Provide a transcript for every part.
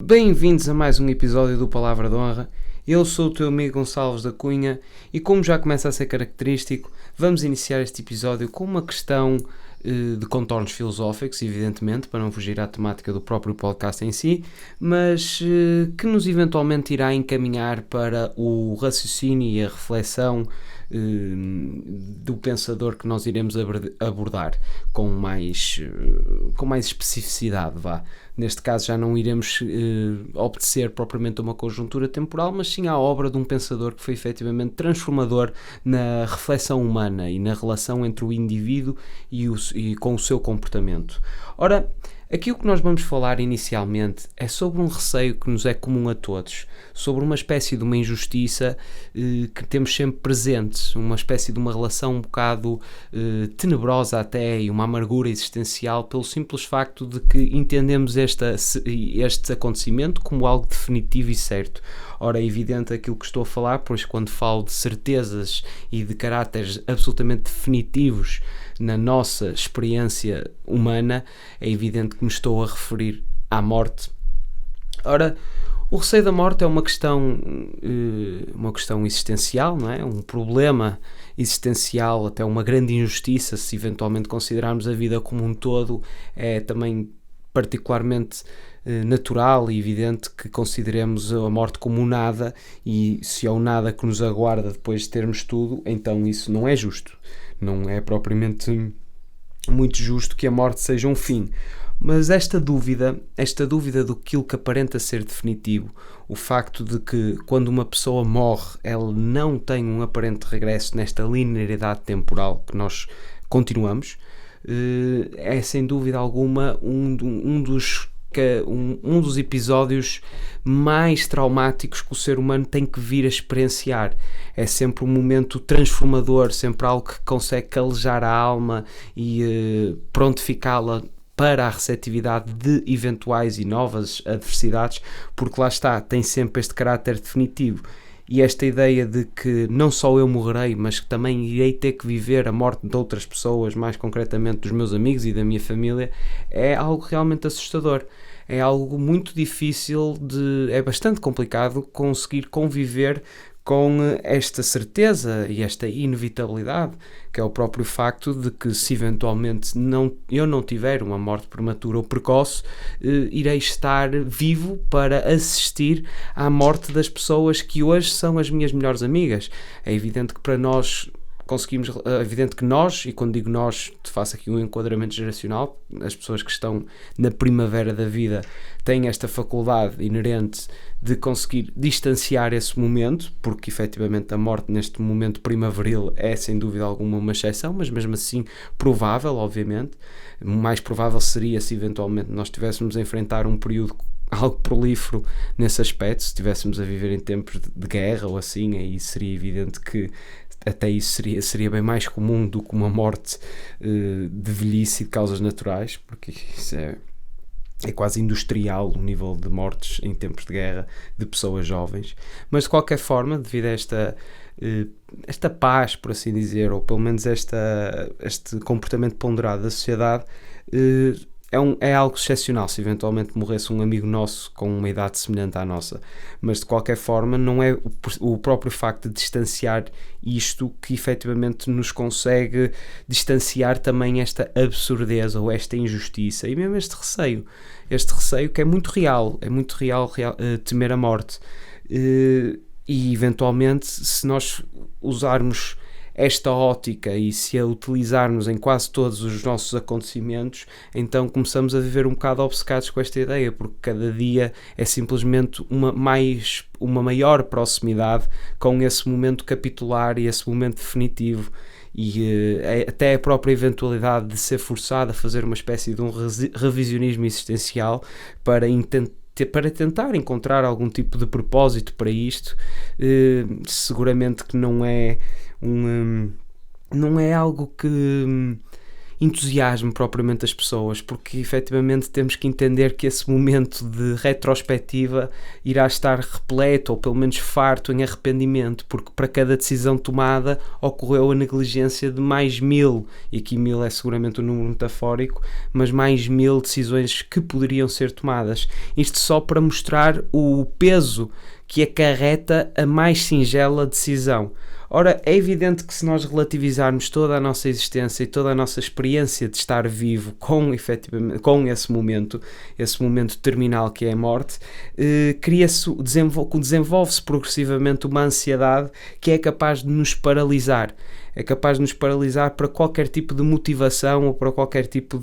Bem-vindos a mais um episódio do Palavra de Honra. Eu sou o teu amigo Gonçalves da Cunha e, como já começa a ser característico, vamos iniciar este episódio com uma questão de contornos filosóficos, evidentemente, para não fugir à temática do próprio podcast em si, mas que nos eventualmente irá encaminhar para o raciocínio e a reflexão do pensador que nós iremos abordar com mais especificidade, vá. Neste caso já não iremos obedecer propriamente a uma conjuntura temporal, mas sim à obra de um pensador que foi efetivamente transformador na reflexão humana e na relação entre o indivíduo e com o seu comportamento. Ora, aqui o que nós vamos falar inicialmente é sobre um receio que nos é comum a todos, sobre uma espécie de uma injustiça que temos sempre presente, uma espécie de uma relação um bocado tenebrosa até e uma amargura existencial pelo simples facto de que entendemos este acontecimento como algo definitivo e certo. Ora, é evidente aquilo que estou a falar, pois quando falo de certezas e de caráteres absolutamente definitivos na nossa experiência humana, é evidente que me estou a referir à morte. Ora, o receio da morte é uma questão existencial, não é? Um problema existencial, até uma grande injustiça, se eventualmente considerarmos a vida como um todo. É também particularmente natural e evidente que consideremos a morte como um nada, e se é um nada que nos aguarda depois de termos tudo, então isso não é justo. Não é propriamente muito justo que a morte seja um fim. Mas esta dúvida do que aparenta ser definitivo, o facto de que quando uma pessoa morre ela não tem um aparente regresso nesta linearidade temporal que nós continuamos, é sem dúvida alguma um dos episódios mais traumáticos que o ser humano tem que vir a experienciar. É sempre um momento transformador, sempre algo que consegue calejar a alma e prontificá-la para a receptividade de eventuais e novas adversidades, porque lá está, tem sempre este caráter definitivo. E esta ideia de que não só eu morrerei, mas que também irei ter que viver a morte de outras pessoas, mais concretamente dos meus amigos e da minha família, é algo realmente assustador. É algo muito difícil, é bastante complicado conseguir conviver com esta certeza e esta inevitabilidade, que é o próprio facto de que, se eventualmente eu não tiver uma morte prematura ou precoce, irei estar vivo para assistir à morte das pessoas que hoje são as minhas melhores amigas. É evidente que para nós é evidente que nós, e quando digo nós, faço aqui um enquadramento geracional, as pessoas que estão na primavera da vida têm esta faculdade inerente de conseguir distanciar esse momento, porque efetivamente a morte neste momento primaveril é sem dúvida alguma uma exceção, mas mesmo assim provável, obviamente. O mais provável seria se eventualmente nós estivéssemos a enfrentar um período algo prolífero nesse aspecto, se estivéssemos a viver em tempos de guerra ou assim, aí seria evidente que até isso seria bem mais comum do que uma morte de velhice e de causas naturais, porque isso é quase industrial o nível de mortes em tempos de guerra de pessoas jovens. Mas de qualquer forma, devido a esta paz, por assim dizer, ou pelo menos este comportamento ponderado da sociedade, é algo excepcional se eventualmente morresse um amigo nosso com uma idade semelhante à nossa. Mas de qualquer forma não é o próprio facto de distanciar isto que efetivamente nos consegue distanciar também esta absurdez ou esta injustiça e mesmo este receio que é muito real temer a morte. E eventualmente, se nós usarmos esta ótica e se a utilizarmos em quase todos os nossos acontecimentos, então começamos a viver um bocado obcecados com esta ideia, porque cada dia é simplesmente uma maior proximidade com esse momento capitular e esse momento definitivo, e até a própria eventualidade de ser forçado a fazer uma espécie de um revisionismo existencial para tentar encontrar algum tipo de propósito para isto. Seguramente que não é algo que entusiasme propriamente as pessoas, porque efetivamente temos que entender que esse momento de retrospectiva irá estar repleto, ou pelo menos farto, em arrependimento, porque para cada decisão tomada ocorreu a negligência de mais 1000, e aqui 1000 é seguramente um número metafórico, mas mais 1000 decisões que poderiam ser tomadas. Isto só para mostrar o peso que acarreta a mais singela decisão. Ora, é evidente que se nós relativizarmos toda a nossa existência e toda a nossa experiência de estar vivo efetivamente, com esse momento terminal que é a morte, desenvolve-se progressivamente uma ansiedade que é capaz de nos paralisar. É capaz de nos paralisar para qualquer tipo de motivação ou para qualquer tipo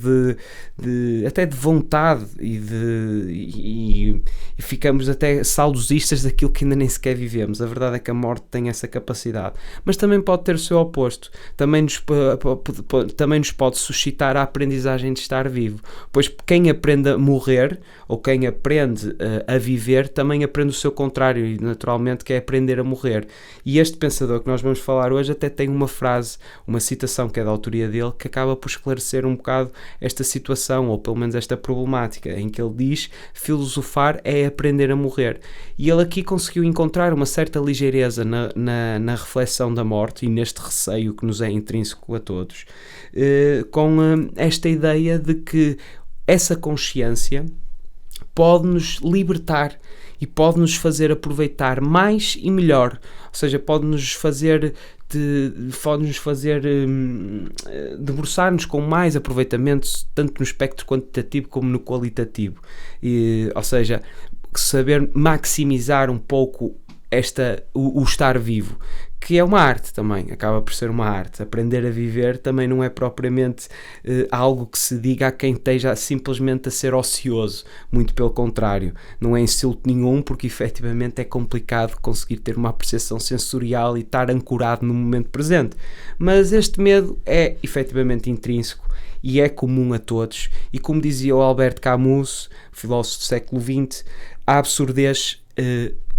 até de vontade e ficamos até saudosistas daquilo que ainda nem sequer vivemos. A verdade é que a morte tem essa capacidade, mas também pode ter o seu oposto. Também nos pode suscitar a aprendizagem de estar vivo, pois quem aprende a morrer ou quem aprende a viver também aprende o seu contrário, e naturalmente que é aprender a morrer. E este pensador que nós vamos falar hoje até tem uma frase, uma citação que é da autoria dele, que acaba por esclarecer um bocado esta situação, ou pelo menos esta problemática, em que ele diz: filosofar é aprender a morrer. E ele aqui conseguiu encontrar uma certa ligeireza na reflexão da morte e neste receio que nos é intrínseco a todos, com esta ideia de que essa consciência pode-nos libertar e pode-nos fazer aproveitar mais e melhor, ou seja, pode-nos fazer debruçar-nos com mais aproveitamento, tanto no espectro quantitativo como no qualitativo, ou seja, saber maximizar um pouco o estar vivo, que é uma arte também, acaba por ser uma arte. Aprender a viver também não é propriamente algo que se diga a quem esteja simplesmente a ser ocioso, muito pelo contrário, não é insulto nenhum, porque efetivamente é complicado conseguir ter uma apreciação sensorial e estar ancorado no momento presente, mas este medo é efetivamente intrínseco e é comum a todos, e como dizia o Albert Camus, filósofo do século XX, a absurdez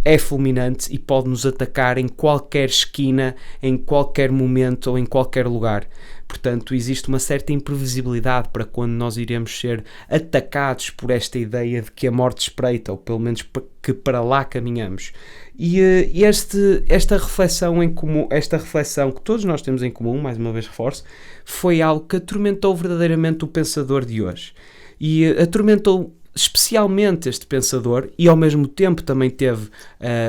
é fulminante e pode-nos atacar em qualquer esquina, em qualquer momento ou em qualquer lugar. Portanto, existe uma certa imprevisibilidade para quando nós iremos ser atacados por esta ideia de que a morte espreita, ou pelo menos que para lá caminhamos. E esta reflexão em comum, esta reflexão que todos nós temos em comum, mais uma vez reforço, foi algo que atormentou verdadeiramente o pensador de hoje. E atormentou especialmente este pensador, e ao mesmo tempo também teve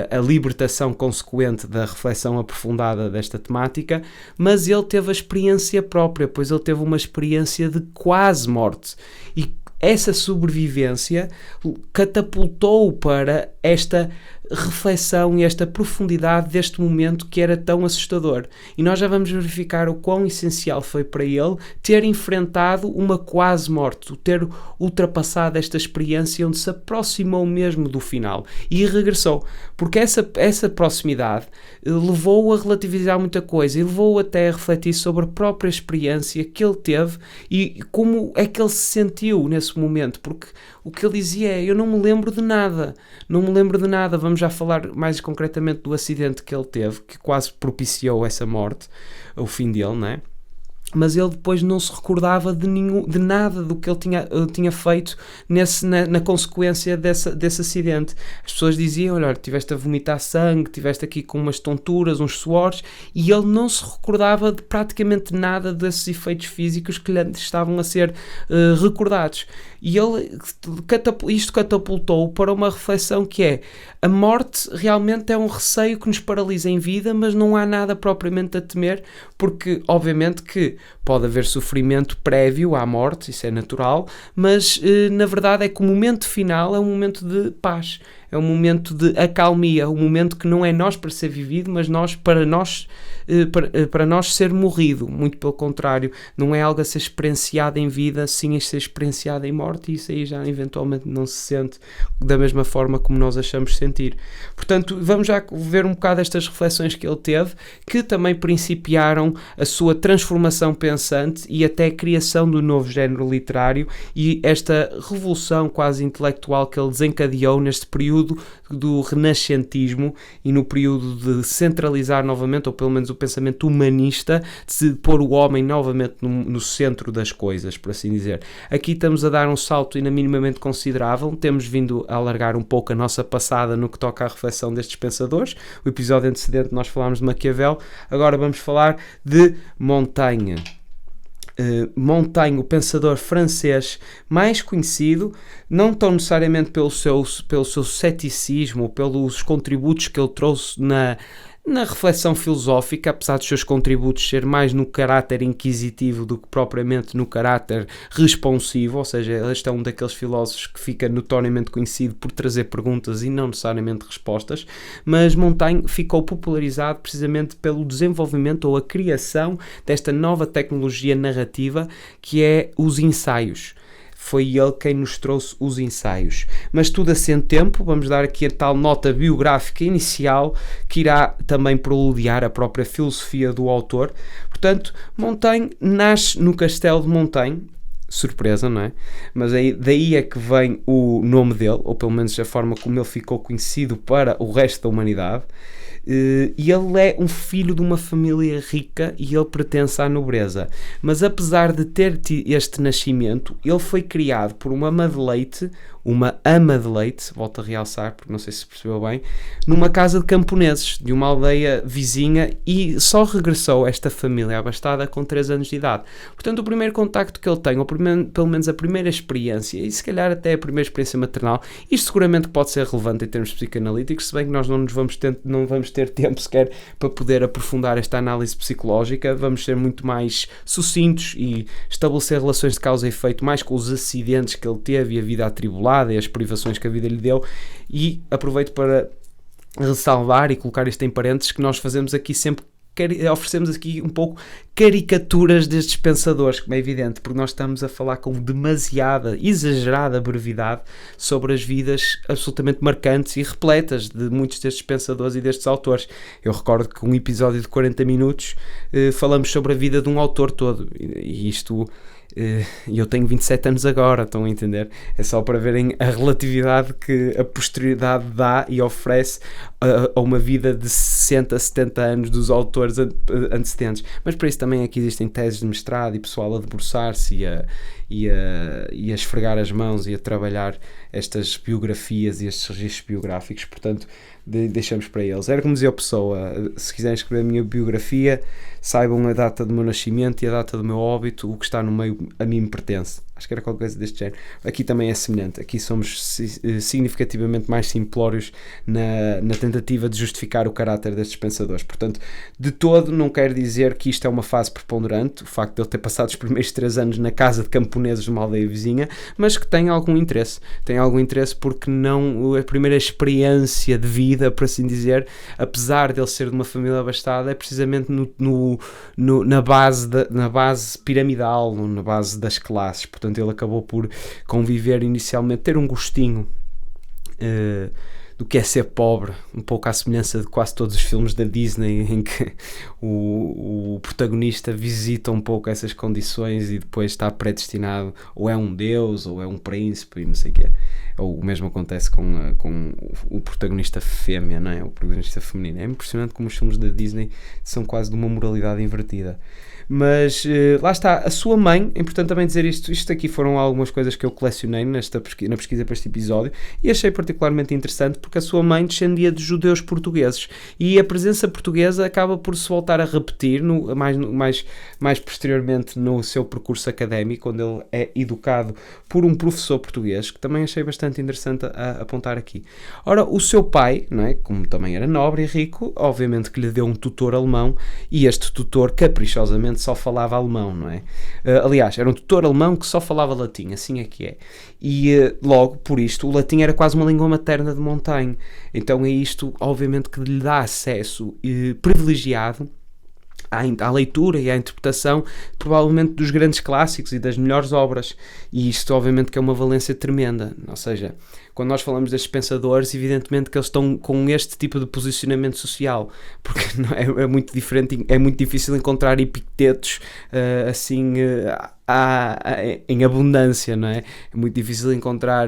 a libertação consequente da reflexão aprofundada desta temática, mas ele teve a experiência própria, pois ele teve uma experiência de quase morte, e essa sobrevivência catapultou para esta reflexão e esta profundidade deste momento que era tão assustador. E nós já vamos verificar o quão essencial foi para ele ter enfrentado uma quase morte, ter ultrapassado esta experiência onde se aproximou mesmo do final e regressou, porque essa proximidade levou-o a relativizar muita coisa e levou-o até a refletir sobre a própria experiência que ele teve e como é que ele se sentiu nesse momento, porque o que ele dizia é: eu não me lembro de nada, vamos já falar mais concretamente do acidente que ele teve, que quase propiciou essa morte, o fim dele, não é? Mas ele depois não se recordava de nada do que ele tinha feito na consequência desse acidente. As pessoas diziam: olha, tiveste a vomitar sangue, tiveste aqui com umas tonturas, uns suores, e ele não se recordava de praticamente nada desses efeitos físicos que lhe estavam a ser recordados. E isto catapultou para uma reflexão que é: a morte realmente é um receio que nos paralisa em vida, mas não há nada propriamente a temer, porque obviamente que pode haver sofrimento prévio à morte, isso é natural, mas na verdade é que o momento final é um momento de paz, é um momento de acalmia, um momento que não é nós para ser vivido, mas para nós ser morrido. Muito pelo contrário, não é algo a ser experienciado em vida, sim a ser experienciado em morte, e isso aí já eventualmente não se sente da mesma forma como nós achamos sentir. Portanto, vamos já ver um bocado estas reflexões que ele teve, que também principiaram a sua transformação pensante e até a criação do novo género literário e esta revolução quase intelectual que ele desencadeou neste período período do renascentismo e no período de centralizar novamente, ou pelo menos o pensamento humanista, de se pôr o homem novamente no centro das coisas, por assim dizer. Aqui estamos a dar um salto minimamente considerável, temos vindo a alargar um pouco a nossa passada no que toca à reflexão destes pensadores. O episódio antecedente nós falámos de Maquiavel, agora vamos falar de Montaigne. Montaigne, o pensador francês mais conhecido, não tão necessariamente pelo seu ceticismo, pelos contributos que ele trouxe na reflexão filosófica, apesar dos seus contributos ser mais no caráter inquisitivo do que propriamente no caráter responsivo, ou seja, este é um daqueles filósofos que fica notoriamente conhecido por trazer perguntas e não necessariamente respostas, mas Montaigne ficou popularizado precisamente pelo desenvolvimento ou a criação desta nova tecnologia narrativa que é os ensaios. Foi ele quem nos trouxe os ensaios. Mas tudo a seu tempo, vamos dar aqui a tal nota biográfica inicial que irá também preludiar a própria filosofia do autor. Portanto, Montaigne nasce no Castelo de Montaigne. Surpresa, não é? Mas daí é que vem o nome dele, ou pelo menos a forma como ele ficou conhecido para o resto da humanidade. E ele é um filho de uma família rica e ele pertence à nobreza. Mas apesar de ter este nascimento, ele foi criado por uma ama de leite, volto a realçar porque não sei se percebeu bem, numa casa de camponeses, de uma aldeia vizinha, e só regressou a esta família abastada com 3 anos de idade. Portanto, o primeiro contacto que ele tem, ou pelo menos a primeira experiência, e se calhar até a primeira experiência maternal, isto seguramente pode ser relevante em termos psicanalíticos, se bem que nós não vamos ter tempo sequer para poder aprofundar esta análise psicológica, vamos ser muito mais sucintos e estabelecer relações de causa e efeito mais com os acidentes que ele teve e a vida atribulada e as privações que a vida lhe deu. E aproveito para ressalvar e colocar isto em parênteses que nós fazemos aqui sempre, oferecemos aqui um pouco caricaturas destes pensadores, como é evidente, porque nós estamos a falar com demasiada, exagerada brevidade sobre as vidas absolutamente marcantes e repletas de muitos destes pensadores e destes autores. Eu recordo que um episódio de 40 minutos falamos sobre a vida de um autor todo, e isto... E eu tenho 27 anos agora, estão a entender? É só para verem a relatividade que a posterioridade dá e oferece a uma vida de 60, 70 anos dos autores antecedentes. Mas para isso também aqui existem teses de mestrado e pessoal a debruçar-se e a esfregar as mãos e a trabalhar estas biografias e estes registros biográficos, portanto deixamos para eles. Era como dizia a pessoa, se quiserem escrever a minha biografia, saibam a data do meu nascimento e a data do meu óbito, o que está no meio a mim me pertence. Acho que era qualquer coisa deste género. Aqui também é semelhante, aqui somos significativamente mais simplórios na tentativa de justificar o caráter destes pensadores. Portanto, de todo não quero dizer que isto é uma fase preponderante, o facto de ele ter passado os primeiros 3 anos na casa de camponeses de uma aldeia vizinha, mas que tem algum interesse porque não a primeira experiência de vida, por assim dizer, apesar de ele ser de uma família abastada, é precisamente na base piramidal, na base das classes. Portanto, ele acabou por conviver inicialmente, ter um gostinho do que é ser pobre, um pouco à semelhança de quase todos os filmes da Disney, em que o protagonista visita um pouco essas condições e depois está predestinado, ou é um deus, ou é um príncipe, e não sei o quê. Ou o mesmo acontece com o protagonista fêmea, não é? O protagonista feminino. É impressionante como os filmes da Disney são quase de uma moralidade invertida. Mas lá está, a sua mãe, é importante também dizer isto aqui foram algumas coisas que eu colecionei na pesquisa para este episódio e achei particularmente interessante porque a sua mãe descendia de judeus portugueses e a presença portuguesa acaba por se voltar a repetir mais posteriormente no seu percurso académico, onde ele é educado por um professor português, que também achei bastante interessante a apontar aqui. Ora, o seu pai, não é, como também era nobre e rico, obviamente que lhe deu um tutor alemão e este tutor caprichosamente só falava alemão, não é? Aliás, era um tutor alemão que só falava latim, assim é que é. E logo, por isto, o latim era quase uma língua materna de Montaigne. Então é isto, obviamente, que lhe dá acesso privilegiado à leitura e à interpretação provavelmente dos grandes clássicos e das melhores obras, e isto obviamente que é uma valência tremenda, ou seja, quando nós falamos destes pensadores, evidentemente que eles estão com este tipo de posicionamento social, porque não é muito diferente, é muito difícil encontrar epitetos assim em abundância, não é? É muito difícil encontrar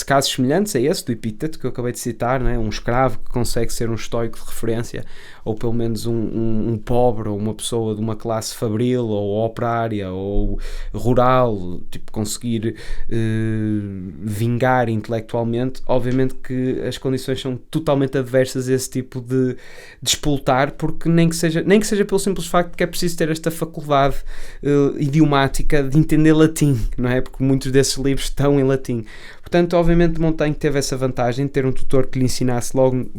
casos semelhantes a esse do Epíteto que eu acabei de citar, não é? Um escravo que consegue ser um estoico de referência, ou pelo menos um pobre, ou uma pessoa de uma classe fabril, ou operária, ou rural, tipo, conseguir vingar intelectualmente. Obviamente que as condições são totalmente adversas a esse tipo de despoltar, porque nem que seja pelo simples facto de que é preciso ter esta faculdade idiomática de entender latim, não é? Porque muitos desses livros estão em latim. Portanto, obviamente Montaigne teve essa vantagem de ter um tutor que lhe ensinasse logo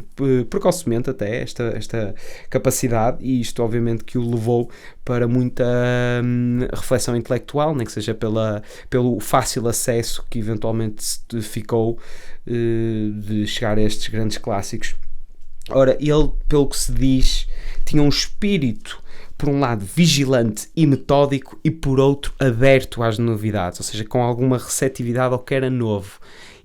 precocemente até esta capacidade, e isto obviamente que o levou para muita reflexão intelectual, nem que seja pelo fácil acesso que eventualmente ficou de chegar a estes grandes clássicos. Ora, ele, pelo que se diz, tinha um espírito, por um lado, vigilante e metódico, e por outro, aberto às novidades, ou seja, com alguma receptividade ao que era novo.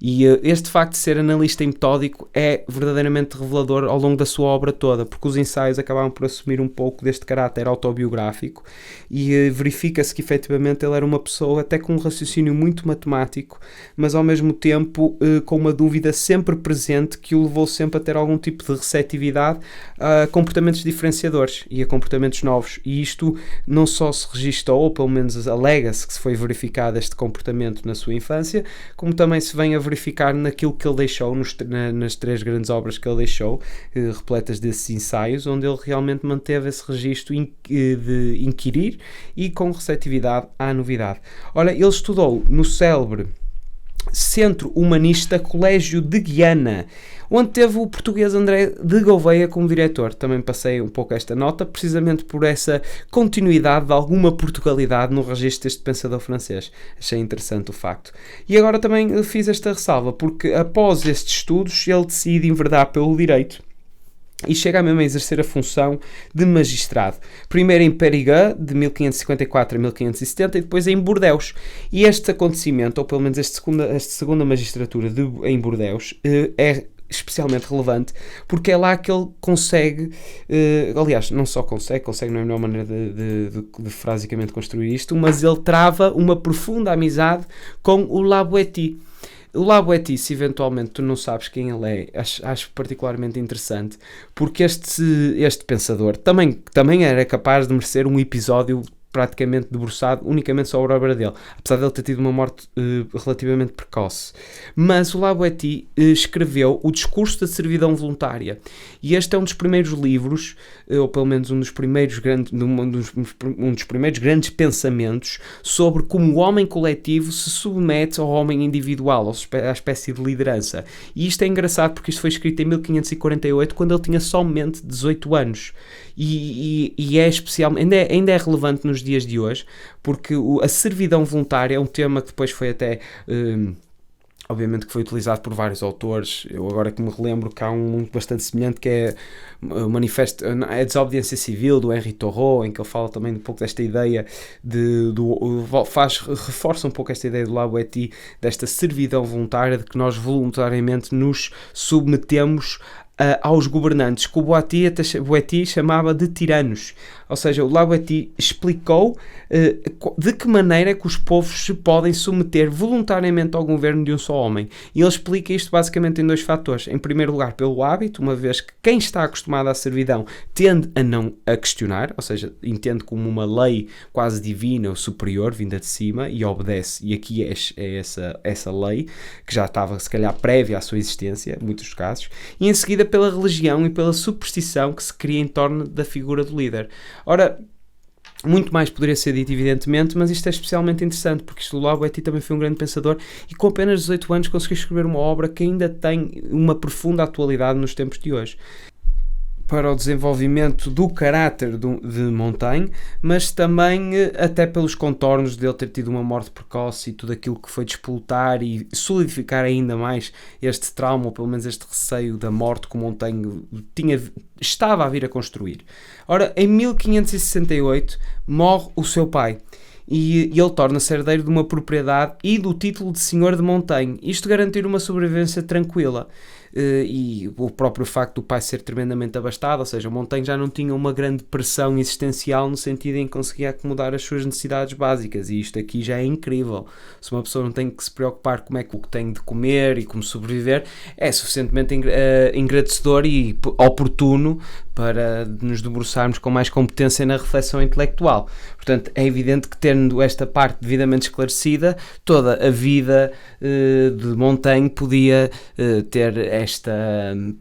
E este facto de ser analista e metódico é verdadeiramente revelador ao longo da sua obra toda, porque os ensaios acabavam por assumir um pouco deste caráter autobiográfico, e verifica-se que efetivamente ele era uma pessoa até com um raciocínio muito matemático, mas ao mesmo tempo com uma dúvida sempre presente que o levou sempre a ter algum tipo de receptividade a comportamentos diferenciadores e a comportamentos novos. E isto não só se registou, ou pelo menos alega-se que se foi verificado este comportamento na sua infância, como também se vem a verificar naquilo que ele deixou, nas 3 grandes obras que ele deixou, repletas desses ensaios, onde ele realmente manteve esse registro de inquirir e com receptividade à novidade. Ora, ele estudou no célebre Centro Humanista Colégio de Guiana, onde teve o português André de Gouveia como diretor. Também passei um pouco esta nota, precisamente por essa continuidade de alguma Portugalidade no registro deste pensador francês. Achei interessante o facto. E agora também fiz esta ressalva, porque após estes estudos ele decide enverdar pelo direito e chega mesmo a exercer a função de magistrado. Primeiro em Périgueux, de 1554 a 1570, e depois em Bordeaux. E este acontecimento, ou pelo menos esta segunda magistratura em Bordeaux, é especialmente relevante, porque é lá que ele consegue, aliás, não só consegue não é a melhor maneira de frasicamente construir isto, mas ele trava uma profunda amizade com o La Boétie. O La Boétie, se eventualmente tu não sabes quem ele é, acho particularmente interessante, porque este pensador também era capaz de merecer um episódio praticamente debruçado unicamente sobre a obra dele, apesar de ele ter tido uma morte relativamente precoce. Mas o La Boétie escreveu o Discurso da Servidão Voluntária, e este é um dos primeiros livros, ou pelo menos um dos primeiros grandes pensamentos sobre como o homem coletivo se submete ao homem individual, à espécie de liderança. E isto é engraçado porque isto foi escrito em 1548, quando ele tinha somente 18 anos. E é especial, ainda é relevante nos dias de hoje, porque a servidão voluntária é um tema que depois foi até obviamente que foi utilizado por vários autores. Eu agora que me relembro que há um bastante semelhante, que é o manifesto, a desobediência civil, do Henri Thoreau, em que ele fala também um pouco desta ideia reforça um pouco esta ideia do La Boétie, desta servidão voluntária, de que nós voluntariamente nos submetemos aos governantes, que o Boétie chamava de tiranos. Ou seja, o La Boétie explicou de que maneira é que os povos se podem submeter voluntariamente ao governo de um só homem. E ele explica isto basicamente em 2 fatores. Em primeiro lugar, pelo hábito, uma vez que quem está acostumado à servidão tende a não a questionar, ou seja, entende como uma lei quase divina ou superior, vinda de cima, e obedece. E aqui é essa lei, que já estava se calhar prévia à sua existência, em muitos casos. E em seguida pela religião e pela superstição que se cria em torno da figura do líder. Ora, muito mais poderia ser dito, evidentemente, mas isto é especialmente interessante, porque o La Boétie também foi um grande pensador e com apenas 18 anos conseguiu escrever uma obra que ainda tem uma profunda atualidade nos tempos de hoje. Para o desenvolvimento do caráter de Montaigne, mas também até pelos contornos dele ter tido uma morte precoce e tudo aquilo que foi despoltar e solidificar ainda mais este trauma, ou pelo menos este receio da morte que Montaigne estava a vir a construir. Ora, em 1568 morre o seu pai, e ele torna-se herdeiro de uma propriedade e do título de senhor de Montaigne, isto garantir uma sobrevivência tranquila. e o próprio facto do pai ser tremendamente abastado, ou seja, Montaigne já não tinha uma grande pressão existencial no sentido em que conseguia acomodar as suas necessidades básicas, e isto aqui já é incrível. Se uma pessoa não tem que se preocupar como é que o que tem de comer e como sobreviver, é suficientemente engrandecedor e oportuno para nos debruçarmos com mais competência na reflexão intelectual. Portanto, é evidente que, tendo esta parte devidamente esclarecida, toda a vida de Montaigne podia ter esta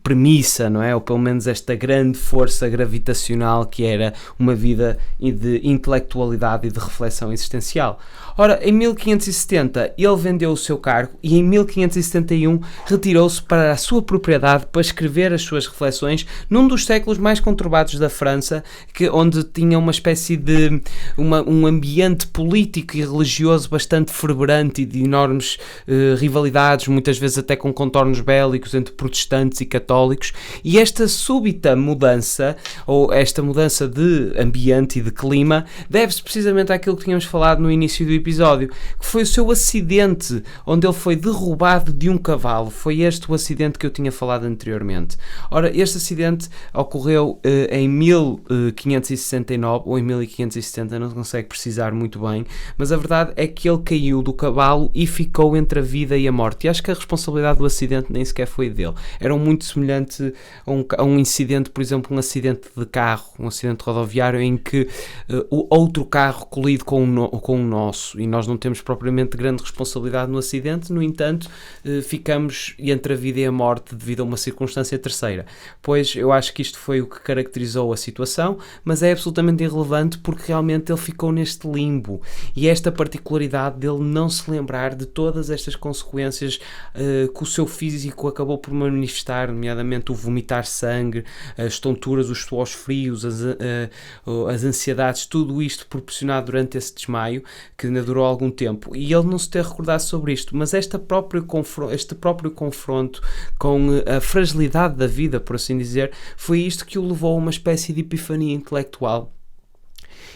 premissa, não é? Ou pelo menos esta grande força gravitacional que era uma vida de intelectualidade e de reflexão existencial. Ora, em 1570 ele vendeu o seu cargo e em 1571 retirou-se para a sua propriedade para escrever as suas reflexões num dos séculos mais conturbados da França, onde tinha uma espécie de um ambiente político e religioso bastante fervorante e de enormes rivalidades, muitas vezes até com contornos bélicos entre protestantes e católicos, e esta súbita mudança, ou esta mudança de ambiente e de clima, deve-se precisamente àquilo que tínhamos falado no início do episódio, que foi o seu acidente, onde ele foi derrubado de um cavalo. Foi este o acidente que eu tinha falado anteriormente. Ora, este acidente ocorreu em 1569 ou em 1570, não se consegue precisar muito bem, mas a verdade é que ele caiu do cavalo e ficou entre a vida e a morte, e acho que a responsabilidade do acidente nem sequer foi dele. Era muito semelhante a um incidente, por exemplo, um acidente de carro, um acidente rodoviário em que o outro carro colide com o nosso, e nós não temos propriamente grande responsabilidade no acidente, no entanto, ficamos entre a vida e a morte devido a uma circunstância terceira. Pois eu acho que isto foi o que caracterizou a situação, mas é absolutamente irrelevante porque realmente ele ficou neste limbo, e esta particularidade dele não se lembrar de todas estas consequências que o seu físico acabou por manifestar, nomeadamente o vomitar sangue, as tonturas, os suores frios, as ansiedades, tudo isto proporcionado durante esse desmaio que ainda durou algum tempo, e ele não se ter recordado sobre isto, mas este próprio confronto com a fragilidade da vida, por assim dizer, foi isto que o levou a uma espécie de epifania intelectual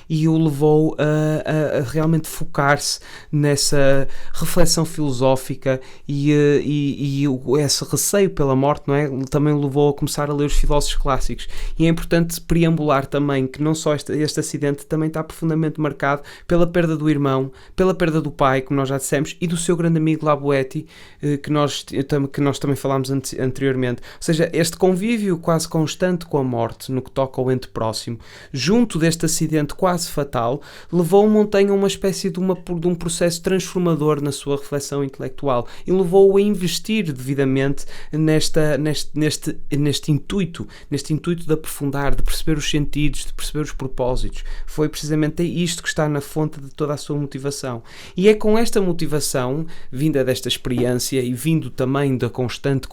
e o levou a realmente focar-se nessa reflexão filosófica e esse receio pela morte, não é? Também o levou a começar a ler os filósofos clássicos. E é importante preambular também que não só este acidente também está profundamente marcado pela perda do irmão, pela perda do pai, como nós já dissemos, e do seu grande amigo Laboetti, que nós também falámos anteriormente. Ou seja, este convívio quase constante com a morte, no que toca ao ente próximo, junto deste acidente quase fatal, levou Montaigne a uma espécie de um processo transformador na sua reflexão intelectual e levou-o a investir devidamente neste intuito de aprofundar, de perceber os sentidos, de perceber os propósitos. Foi precisamente isto que está na fonte de toda a sua motivação. E é com esta motivação, vinda desta experiência e vindo também do constante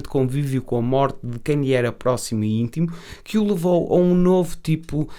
convívio com a morte de quem lhe era próximo e íntimo, que o levou a um novo tipo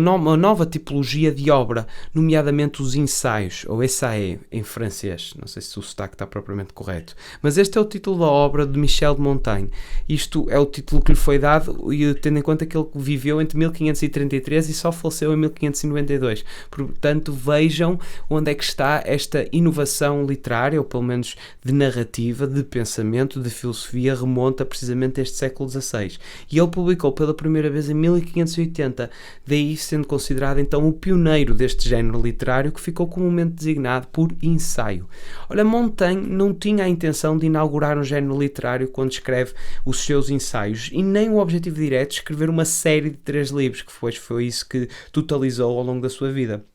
uma nova tipologia de obra, nomeadamente os ensaios, ou essai em francês. Não sei se o sotaque está propriamente correto, mas este é o título da obra de Michel de Montaigne. Isto é o título que lhe foi dado, e tendo em conta que ele viveu entre 1533 e só faleceu em 1592. Portanto, vejam onde é que está esta inovação literária, ou pelo menos de narrativa, de pensamento, de filosofia, remonta precisamente a este século XVI. E ele publicou pela primeira vez em 1580, daí sendo considerado então o pioneiro deste género literário, que ficou comumente designado por ensaio. Ora, Montaigne não tinha a intenção de inaugurar um género literário quando escreve os seus ensaios, e nem o objetivo direto de escrever uma série de 3 livros, que foi isso que totalizou ao longo da sua vida.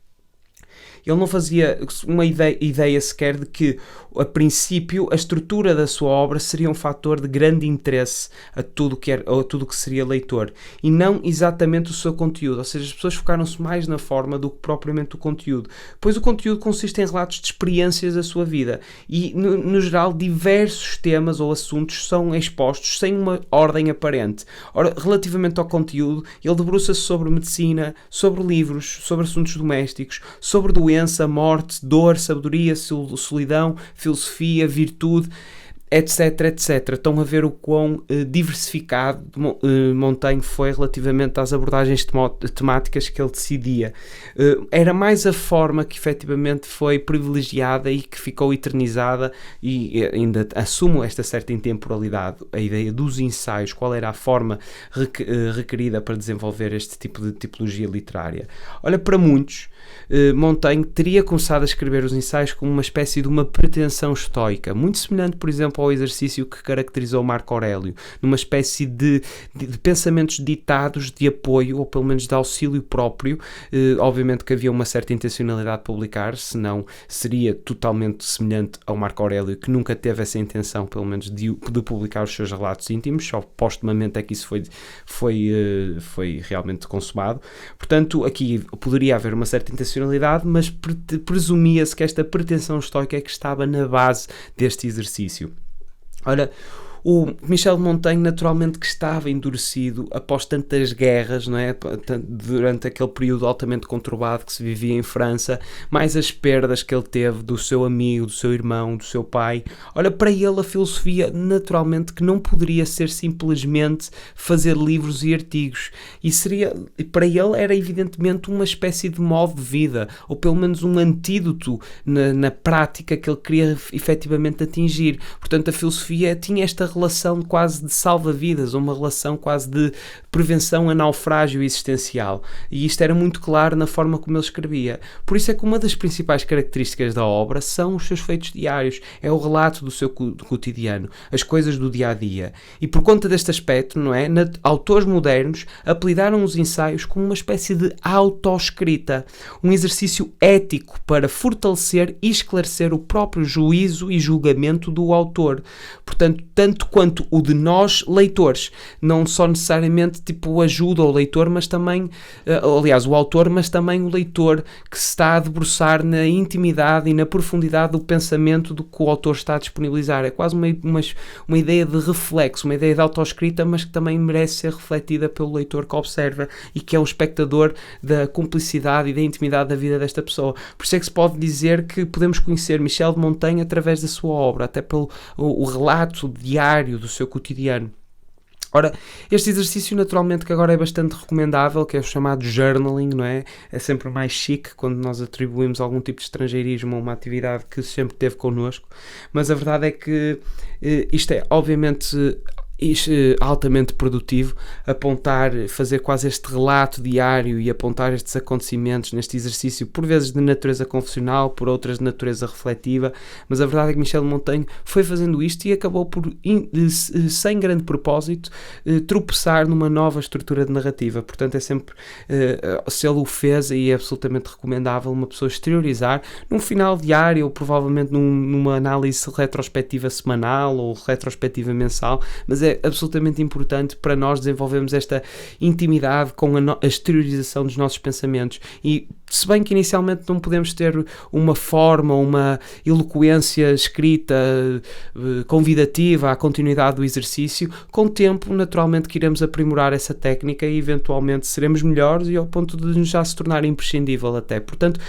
Ele não fazia uma ideia sequer de que, a princípio, a estrutura da sua obra seria um fator de grande interesse a tudo que seria leitor, e não exatamente o seu conteúdo. Ou seja, as pessoas focaram-se mais na forma do que propriamente o conteúdo, pois o conteúdo consiste em relatos de experiências da sua vida, e, no geral, diversos temas ou assuntos são expostos sem uma ordem aparente. Ora, relativamente ao conteúdo, ele debruça-se sobre medicina, sobre livros, sobre assuntos domésticos, sobre doença, morte, dor, sabedoria, solidão, filosofia, virtude. etc, etc. Estão a ver o quão diversificado Montaigne foi relativamente às abordagens temáticas que ele decidia. Era mais a forma que efetivamente foi privilegiada e que ficou eternizada, e ainda assumo esta certa intemporalidade, a ideia dos ensaios, qual era a forma requerida para desenvolver este tipo de tipologia literária. Olha, para muitos, Montaigne teria começado a escrever os ensaios como uma espécie de uma pretensão estoica, muito semelhante, por exemplo, ao exercício que caracterizou Marco Aurélio, numa espécie de pensamentos ditados de apoio, ou pelo menos de auxílio próprio. Obviamente que havia uma certa intencionalidade de publicar, senão seria totalmente semelhante ao Marco Aurélio, que nunca teve essa intenção, pelo menos, de publicar os seus relatos íntimos, só postumamente é que isso foi realmente consumado. Portanto, aqui poderia haver uma certa intencionalidade, mas presumia-se que esta pretensão estoica é que estava na base deste exercício. Ora, o Michel de Montaigne naturalmente que estava endurecido após tantas guerras, não é? Durante aquele período altamente conturbado que se vivia em França, mais as perdas que ele teve do seu amigo, do seu irmão, do seu pai. Olha, para ele a filosofia naturalmente que não poderia ser simplesmente fazer livros e artigos, e para ele era evidentemente uma espécie de modo de vida, ou pelo menos um antídoto na prática que ele queria efetivamente atingir. Portanto, a filosofia tinha esta relação quase de salva-vidas, uma relação quase de prevenção a naufrágio existencial, e isto era muito claro na forma como ele escrevia. Por isso é que uma das principais características da obra são os seus feitos diários, é o relato do seu cotidiano, as coisas do dia-a-dia, e por conta deste aspecto, não é, autores modernos apelidaram os ensaios como uma espécie de autoescrita, um exercício ético para fortalecer e esclarecer o próprio juízo e julgamento do autor. Portanto, tanto quanto o de nós, leitores, não só necessariamente tipo ajuda ao leitor, mas também, aliás, o autor, mas também o leitor que se está a debruçar na intimidade e na profundidade do pensamento do que o autor está a disponibilizar. É quase uma ideia de reflexo, uma ideia de autoescrita, mas que também merece ser refletida pelo leitor que observa e que é um espectador da cumplicidade e da intimidade da vida desta pessoa. Por isso é que se pode dizer que podemos conhecer Michel de Montaigne através da sua obra, até pelo o relato diário do seu cotidiano. Ora, este exercício naturalmente que agora é bastante recomendável, que é o chamado journaling, não é? É sempre mais chique quando nós atribuímos algum tipo de estrangeirismo a uma atividade que sempre teve connosco, mas a verdade é que isto é obviamente altamente produtivo, fazer quase este relato diário e apontar estes acontecimentos neste exercício, por vezes de natureza confessional, por outras de natureza refletiva, mas a verdade é que Michel de Montaigne foi fazendo isto e acabou por, sem grande propósito, tropeçar numa nova estrutura de narrativa. Portanto, é sempre, se ele o fez, e é absolutamente recomendável uma pessoa exteriorizar num final diário, ou provavelmente numa análise retrospectiva semanal ou retrospectiva mensal, mas é absolutamente importante para nós desenvolvermos esta intimidade com a exteriorização dos nossos pensamentos. E se bem que inicialmente não podemos ter uma forma, uma eloquência escrita convidativa à continuidade do exercício, com o tempo naturalmente que iremos aprimorar essa técnica e eventualmente seremos melhores e ao ponto de já se tornar imprescindível até. Portanto,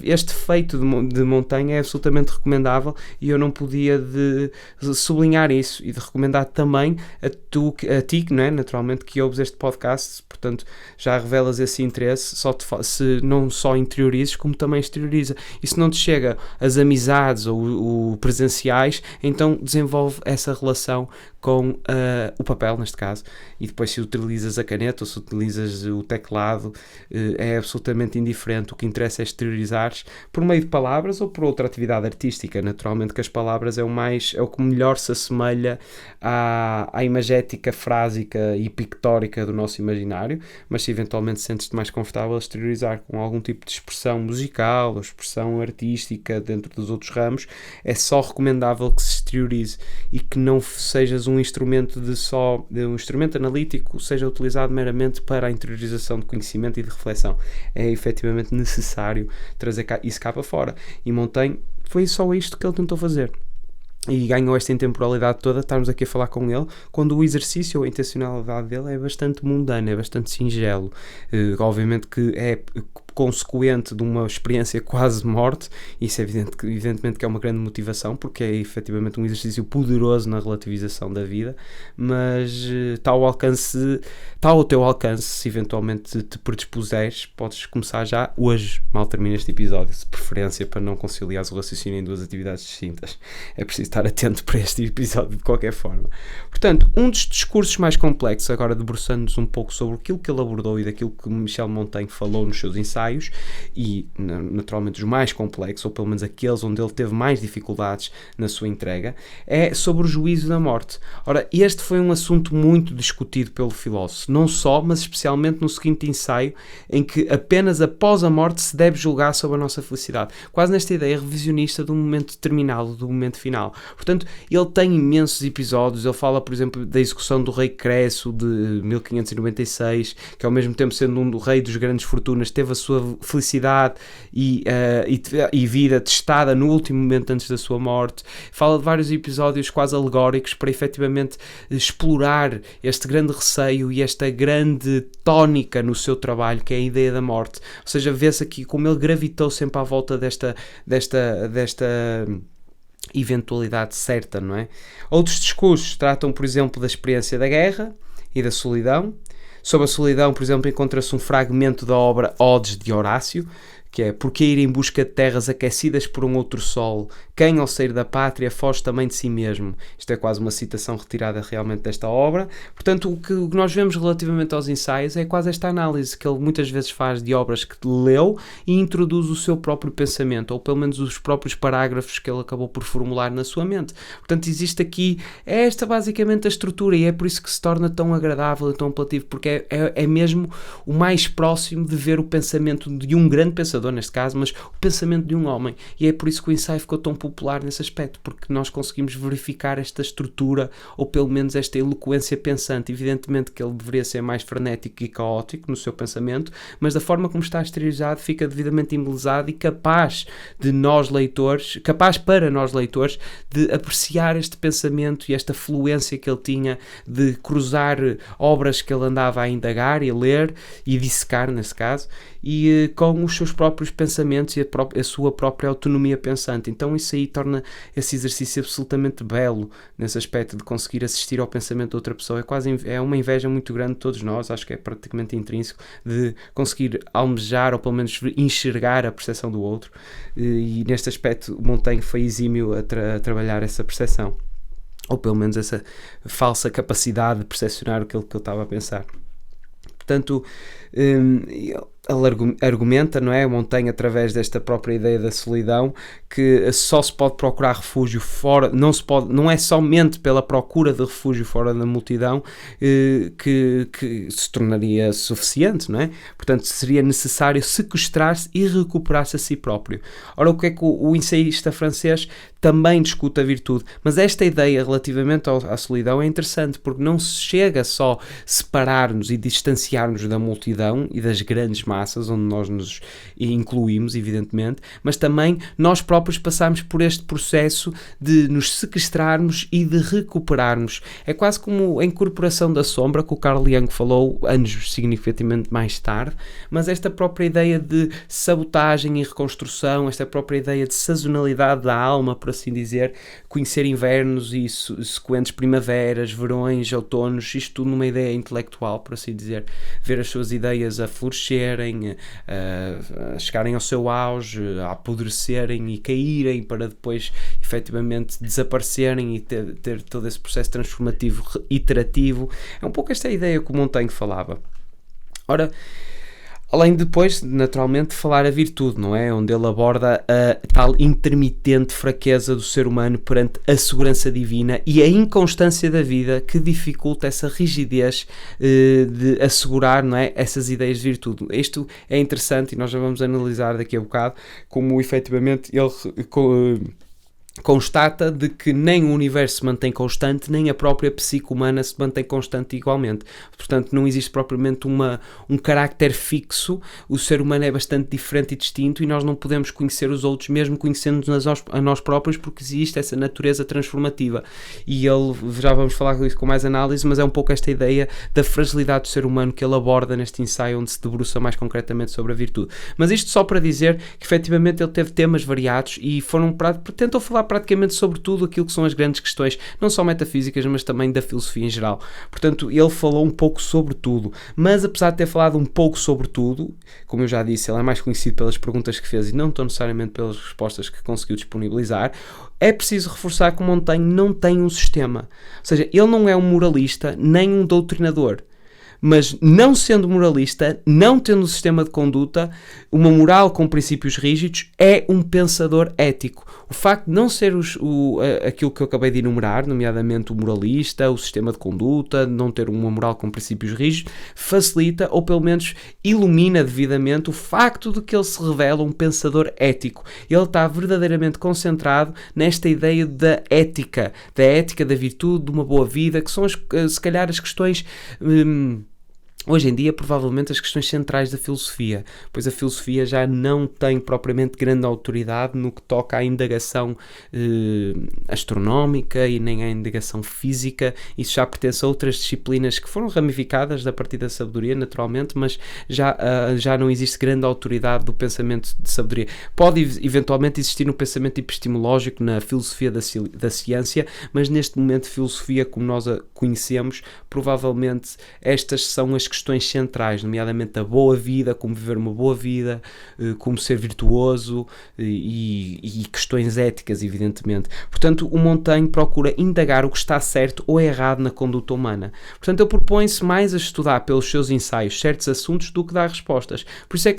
este feito de Montaigne é absolutamente recomendável, e eu não podia de sublinhar isso e de recomendar também a ti, não é? Naturalmente que ouves este podcast, portanto já revelas esse interesse, se não só interiorizes como também exterioriza, e se não te chega as amizades ou presenciais, então desenvolve essa relação com o papel, neste caso, e depois se utilizas a caneta ou se utilizas o teclado, é absolutamente indiferente. O que interessa é exteriorizares por meio de palavras ou por outra atividade artística. Naturalmente que as palavras é o que melhor se assemelha à imagética frásica e pictórica do nosso imaginário, mas se eventualmente sentes-te mais confortável a exteriorizar com algum tipo de expressão musical ou expressão artística dentro dos outros ramos, é só recomendável que se exteriorize e que não sejas um instrumento um instrumento analítico seja utilizado meramente para a interiorização de conhecimento e de reflexão. É efetivamente necessário trazer isso cá para fora, e Montaigne foi só isto que ele tentou fazer. E ganhou esta intemporalidade toda, estarmos aqui a falar com ele, quando o exercício ou a intencionalidade dele é bastante mundano, é bastante singelo. Obviamente que consequente de uma experiência quase morte. Isso é evidentemente que é uma grande motivação, porque é efetivamente um exercício poderoso na relativização da vida, mas está ao teu alcance. Se eventualmente te predispuseres, podes começar já hoje, mal termina este episódio, de preferência, para não conciliar o raciocínio em duas atividades distintas. É preciso estar atento para este episódio de qualquer forma. Portanto, um dos discursos mais complexos, agora debruçando-nos um pouco sobre aquilo que ele abordou e daquilo que Michel Montaigne falou nos seus ensaios, e naturalmente os mais complexos, ou pelo menos aqueles onde ele teve mais dificuldades na sua entrega, é sobre o juízo da morte. Ora, este foi um assunto muito discutido pelo filósofo, não só, mas especialmente no seguinte ensaio, em que apenas após a morte se deve julgar sobre a nossa felicidade, quase nesta ideia revisionista do momento terminal, do momento final. Portanto, ele tem imensos episódios. Ele fala, por exemplo, da execução do rei Cresso de 1596, que ao mesmo tempo sendo um rei dos grandes fortunas, teve a sua felicidade e vida testada no último momento antes da sua morte. Fala de vários episódios quase alegóricos para efetivamente explorar este grande receio e esta grande tónica no seu trabalho, que é a ideia da morte. Ou seja, vê-se aqui como ele gravitou sempre à volta desta eventualidade certa, não é? Outros discursos tratam, por exemplo, da experiência da guerra e da solidão. Sobre a solidão, por exemplo, encontra-se um fragmento da obra Odes de Horácio, que é: porque ir em busca de terras aquecidas por um outro sol, quem ao sair da pátria foge também de si mesmo. Isto é quase uma citação retirada realmente desta obra. Portanto, o que nós vemos relativamente aos ensaios é quase esta análise que ele muitas vezes faz de obras que leu e introduz o seu próprio pensamento, ou pelo menos os próprios parágrafos que ele acabou por formular na sua mente. Portanto, existe aqui esta basicamente a estrutura, e é por isso que se torna tão agradável e tão apelativo, porque é mesmo o mais próximo de ver o pensamento de um grande pensador, neste caso, mas o pensamento de um homem, e é por isso que o ensaio ficou tão popular nesse aspecto, porque nós conseguimos verificar esta estrutura, ou pelo menos esta eloquência pensante. Evidentemente que ele deveria ser mais frenético e caótico no seu pensamento, mas da forma como está exteriorizado fica devidamente embelezado e capaz para nós leitores de apreciar este pensamento e esta fluência que ele tinha de cruzar obras que ele andava a indagar e a ler e dissecar, nesse caso, e com os seus próprios pensamentos e a sua própria autonomia pensante. Então isso aí torna esse exercício absolutamente belo, nesse aspecto de conseguir assistir ao pensamento de outra pessoa. É uma inveja muito grande de todos nós, acho que é praticamente intrínseco, de conseguir almejar ou pelo menos enxergar a percepção do outro, e neste aspecto Montaigne foi exímio a trabalhar essa percepção, ou pelo menos essa falsa capacidade de percepcionar aquilo que eu estava a pensar. Portanto, ele argumenta, não é, Montaigne, através desta própria ideia da solidão, que só se pode procurar refúgio fora, não é somente pela procura de refúgio fora da multidão que se tornaria suficiente, não é? Portanto, seria necessário sequestrar-se e recuperar-se a si próprio. Ora, o que é que o ensaísta francês também discute a virtude, mas esta ideia relativamente à solidão é interessante, porque não se chega só a separar-nos e distanciar-nos da multidão e das grandes massas onde nós nos incluímos, evidentemente, mas também nós próprios passamos por este processo de nos sequestrarmos e de recuperarmos. É quase como a incorporação da sombra, que o Carl Jung falou anos significativamente mais tarde, mas esta própria ideia de sabotagem e reconstrução, esta própria ideia de sazonalidade da alma, por assim dizer, conhecer invernos e sequentes primaveras, verões, outonos, isto tudo numa ideia intelectual, por assim dizer, ver as suas ideias a florescerem, a chegarem ao seu auge, a apodrecerem e caírem para depois efetivamente desaparecerem e ter todo esse processo transformativo iterativo. É um pouco esta ideia que o Montaigne falava. Ora, além de depois, naturalmente, falar a virtude, não é? Onde ele aborda a tal intermitente fraqueza do ser humano perante a segurança divina e a inconstância da vida que dificulta essa rigidez de assegurar, não é, essas ideias de virtude. Isto é interessante e nós já vamos analisar daqui a bocado como efetivamente ele constata de que nem o universo se mantém constante, nem a própria psique humana se mantém constante igualmente. Portanto, não existe propriamente um carácter fixo, o ser humano é bastante diferente e distinto e nós não podemos conhecer os outros mesmo conhecendo-nos a nós próprios, porque existe essa natureza transformativa. E ele, já vamos falar disso com mais análise, mas é um pouco esta ideia da fragilidade do ser humano que ele aborda neste ensaio, onde se debruça mais concretamente sobre a virtude. Mas isto só para dizer que efetivamente ele teve temas variados e tentou falar praticamente sobre tudo aquilo que são as grandes questões, não só metafísicas, mas também da filosofia em geral. Portanto, ele falou um pouco sobre tudo, mas apesar de ter falado um pouco sobre tudo, como eu já disse, ele é mais conhecido pelas perguntas que fez e não tão necessariamente pelas respostas que conseguiu disponibilizar. É preciso reforçar que o Montaigne não tem um sistema, ou seja, ele não é um moralista nem um doutrinador. Mas não sendo moralista, não tendo um sistema de conduta, uma moral com princípios rígidos, é um pensador ético. O facto de não ser aquilo que eu acabei de enumerar, nomeadamente o moralista, o sistema de conduta, não ter uma moral com princípios rígidos, facilita ou pelo menos ilumina devidamente o facto de que ele se revela um pensador ético. Ele está verdadeiramente concentrado nesta ideia da ética da virtude, de uma boa vida, que são se calhar as questões... hoje em dia, provavelmente, as questões centrais da filosofia, pois a filosofia já não tem propriamente grande autoridade no que toca à indagação astronómica e nem à indagação física. Isso já pertence a outras disciplinas que foram ramificadas a partir da sabedoria, naturalmente, mas já não existe grande autoridade do pensamento de sabedoria. Pode eventualmente existir no pensamento epistemológico, na filosofia da ciência, mas neste momento, filosofia como nós a conhecemos, provavelmente estas são as questões centrais, nomeadamente a boa vida, como viver uma boa vida, como ser virtuoso e questões éticas, evidentemente. Portanto, o Montaigne procura indagar o que está certo ou errado na conduta humana. Portanto, ele propõe-se mais a estudar pelos seus ensaios certos assuntos do que dar respostas. Por isso é